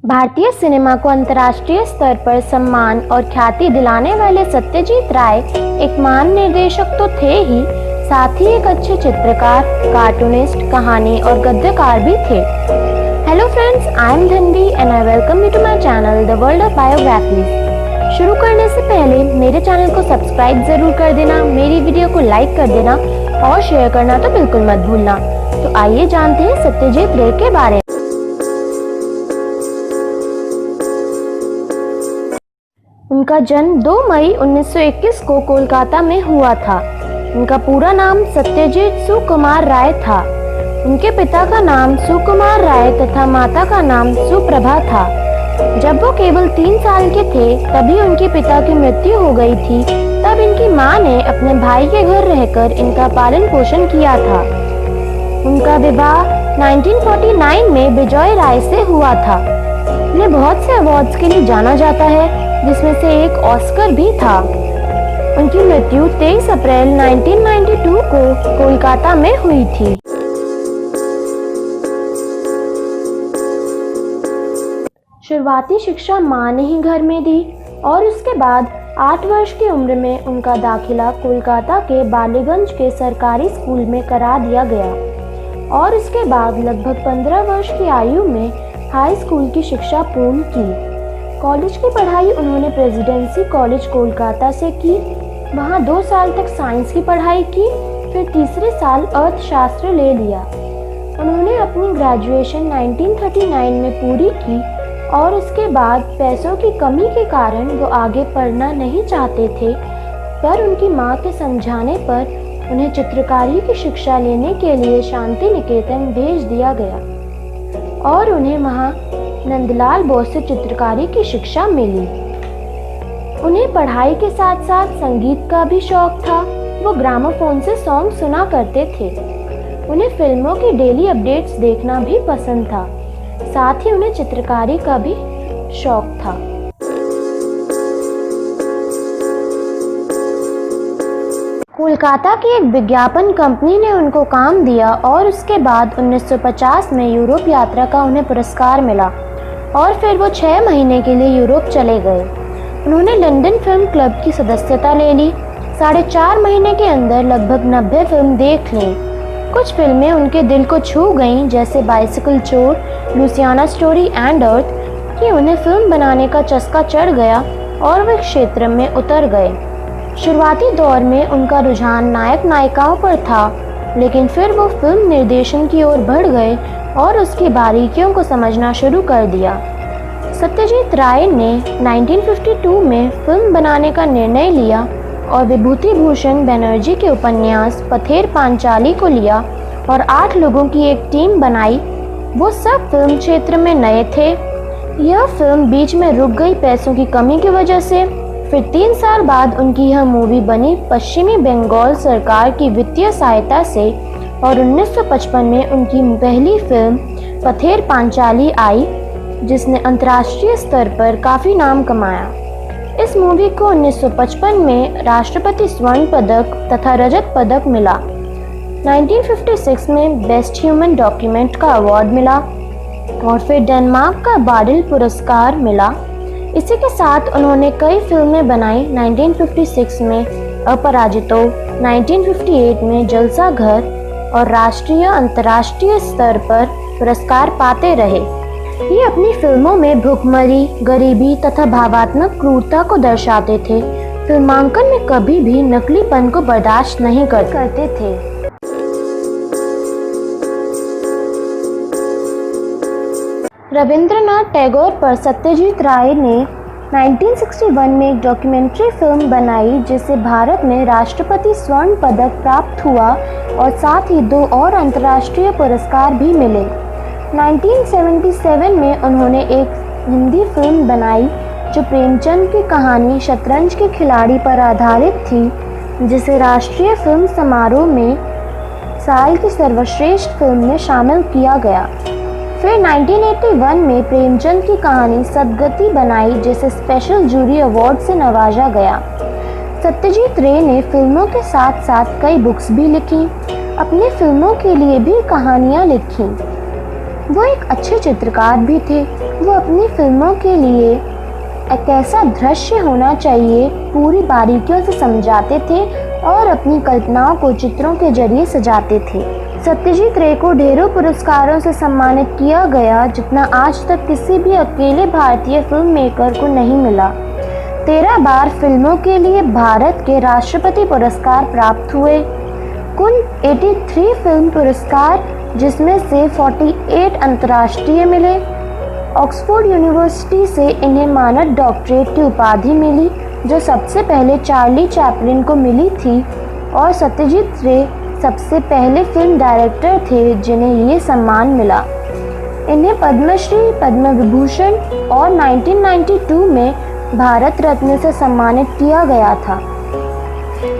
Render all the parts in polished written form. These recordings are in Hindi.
भारतीय सिनेमा को अंतर्राष्ट्रीय स्तर पर सम्मान और ख्याति दिलाने वाले सत्यजीत राय एक महान निर्देशक तो थे ही, साथ ही एक अच्छे चित्रकार, कार्टूनिस्ट, कहानी और गद्यकार भी थे। Hello friends, I am Dhanvi and I welcome you to my channel the world of biographies. शुरू करने से पहले मेरे चैनल को सब्सक्राइब जरूर कर देना, मेरी वीडियो को लाइक कर देना और शेयर करना तो बिल्कुल मत भूलना। तो आइए जानते हैं सत्यजीत रे के बारे में। उनका जन्म 2 मई 1921 को कोलकाता में हुआ था। उनका पूरा नाम सत्यजीत सुकुमार राय था। उनके पिता का नाम सुकुमार राय तथा माता का नाम सुप्रभा था। जब वो केवल 3 साल के थे तभी उनके पिता की मृत्यु हो गई थी। तब इनकी मां ने अपने भाई के घर रहकर इनका पालन पोषण किया था। उनका विवाह 1949 में विजय राय से हुआ था। इन्हें बहुत से अवार्ड्स के लिए जाना जाता है, जिसमें से एक ऑस्कर भी था। उनकी मृत्यु 23 अप्रैल 1992 को कोलकाता में हुई थी। शुरुआती शिक्षा मां ने ही घर में दी और उसके बाद 8 वर्ष की उम्र में उनका दाखिला कोलकाता के बालीगंज के सरकारी स्कूल में करा दिया गया और उसके बाद लगभग 15 वर्ष की आयु में हाई स्कूल की शिक्षा पूर्ण की। कॉलेज की पढ़ाई उन्होंने प्रेसिडेंसी कॉलेज कोलकाता से की। वहाँ 2 साल तक साइंस की पढ़ाई की, फिर तीसरे साल अर्थशास्त्र ले लिया। उन्होंने अपनी ग्रेजुएशन 1939 में पूरी की और उसके बाद पैसों की कमी के कारण वो आगे पढ़ना नहीं चाहते थे, पर उनकी माँ के समझाने पर उन्हें चित्रकारी की शिक्षा लेने के लिए शांति निकेतन भेज दिया गया और उन्हें वहाँ नंदलाल बोस से चित्रकारी की शिक्षा मिली। उन्हें पढ़ाई के साथ साथ संगीत का भी शौक था। वो ग्रामोफोन से सॉन्ग सुना करते थे। उन्हें फिल्मों की डेली अपडेट्स देखना भी पसंद था। साथ ही उन्हें चित्रकारी का भी शौक था। कोलकाता की एक विज्ञापन कंपनी ने उनको काम दिया और उसके बाद 1950 में यूरोप यात्रा का उन्हें पुरस्कार मिला और फिर वो 6 महीने के लिए यूरोप चले गए। उन्होंने लंदन फिल्म क्लब की सदस्यता ले ली। 4.5 महीने के अंदर लगभग 90 फिल्म देख ली। कुछ फिल्में उनके दिल को छू गईं, जैसे बाइसिकल चोर, लुसियाना स्टोरी एंड अर्थ, कि उन्हें फिल्म बनाने का चस्का चढ़ गया और वे क्षेत्र में उतर गए। शुरुआती दौर में उनका रुझान नायक नायिकाओं पर था, लेकिन फिर वो फिल्म निर्देशन की ओर बढ़ गए और उसकी बारीकियों को समझना शुरू कर दिया। सत्यजीत राय ने 1952 में फिल्म बनाने का निर्णय लिया और विभूति भूषण बनर्जी के उपन्यास पथेर पांचाली को लिया और 8 लोगों की एक टीम बनाई। वो सब फिल्म क्षेत्र में नए थे। यह फिल्म बीच में रुक गई पैसों की कमी की वजह से। फिर 3 साल बाद उनकी यह मूवी बनी पश्चिमी बंगाल सरकार की वित्तीय सहायता से और 1955 में उनकी पहली फिल्म पथेर पांचाली आई, जिसने अंतर्राष्ट्रीय स्तर पर काफ़ी नाम कमाया। इस मूवी को 1955 में राष्ट्रपति स्वर्ण पदक तथा रजत पदक मिला। 1956 में बेस्ट ह्यूमन डॉक्यूमेंट का अवार्ड मिला और फिर डेनमार्क का बाडिल पुरस्कार मिला। इसी के साथ उन्होंने कई फिल्में बनाई। 1956 में अपराजितो, 1958 में जलसा घर और राष्ट्रीय अंतर्राष्ट्रीय स्तर पर पुरस्कार पाते रहे। ये अपनी फिल्मों में भूखमरी, गरीबी तथा भावात्मक क्रूरता को दर्शाते थे। फिल्मांकन में कभी भी नकलीपन को बर्दाश्त नहीं करते थे। रविंद्रनाथ टैगोर पर सत्यजीत राय ने 1961 में एक डॉक्यूमेंट्री फिल्म बनाई, जिसे भारत में राष्ट्रपति स्वर्ण पदक प्राप्त हुआ और साथ ही 2 और अंतर्राष्ट्रीय पुरस्कार भी मिले। 1977 में उन्होंने एक हिंदी फिल्म बनाई जो प्रेमचंद की कहानी शतरंज के खिलाड़ी पर आधारित थी, जिसे राष्ट्रीय फिल्म समारोह में साल की सर्वश्रेष्ठ फिल्म में शामिल किया गया। फिर 1981 में प्रेमचंद की कहानी सदगति बनाई, जिसे स्पेशल जूरी अवार्ड से नवाजा गया। सत्यजीत रे ने फिल्मों के साथ साथ कई बुक्स भी लिखी। अपनी फिल्मों के लिए भी कहानियाँ लिखी। वो एक अच्छे चित्रकार भी थे। वो अपनी फिल्मों के लिए एक ऐसा दृश्य होना चाहिए पूरी बारीकियों से समझाते थे और अपनी कल्पनाओं को चित्रों के जरिए सजाते थे। सत्यजीत रे को ढेरों पुरस्कारों से सम्मानित किया गया, जितना आज तक किसी भी अकेले भारतीय फिल्म मेकर को नहीं मिला। 13 बार फिल्मों के लिए भारत के राष्ट्रपति पुरस्कार प्राप्त हुए। कुल 83 फिल्म पुरस्कार, जिसमें से 48 अंतर्राष्ट्रीय मिले। ऑक्सफोर्ड यूनिवर्सिटी से इन्हें मानद डॉक्टरेट की उपाधि मिली, जो सबसे पहले चार्ली चैपलिन को मिली थी, और सत्यजीत रे सबसे पहले फिल्म डायरेक्टर थे जिन्हें ये सम्मान मिला। इन्हें पद्मश्री, पद्म विभूषण और 1992 में भारत रत्न से सम्मानित किया गया था।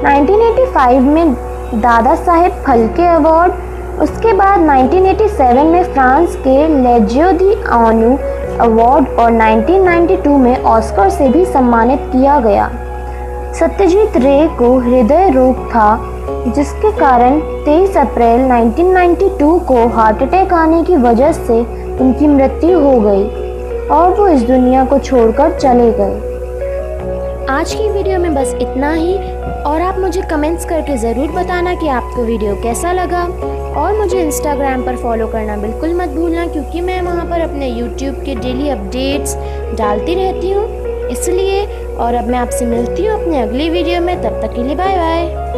1985 में दादा साहेब फाल्के अवार्ड, उसके बाद 1987 में फ्रांस के लेजियो दी ऑनर अवार्ड और 1992 में ऑस्कर से भी सम्मानित किया गया। सत्यजीत रे को हृदय रोग था, जिसके कारण 23 अप्रैल 1992 को हार्ट अटैक आने की वजह से उनकी मृत्यु हो गई और वो इस दुनिया को छोड़कर चले गए। आज की वीडियो में बस इतना ही, और आप मुझे कमेंट्स करके ज़रूर बताना कि आपको वीडियो कैसा लगा। और मुझे इंस्टाग्राम पर फॉलो करना बिल्कुल मत भूलना, क्योंकि मैं वहाँ पर अपने यूट्यूब के डेली अपडेट्स डालती रहती हूँ, इसलिए। और अब मैं आपसे मिलती हूँ अपने अगली वीडियो में, तब तक के लिए बाय बाय।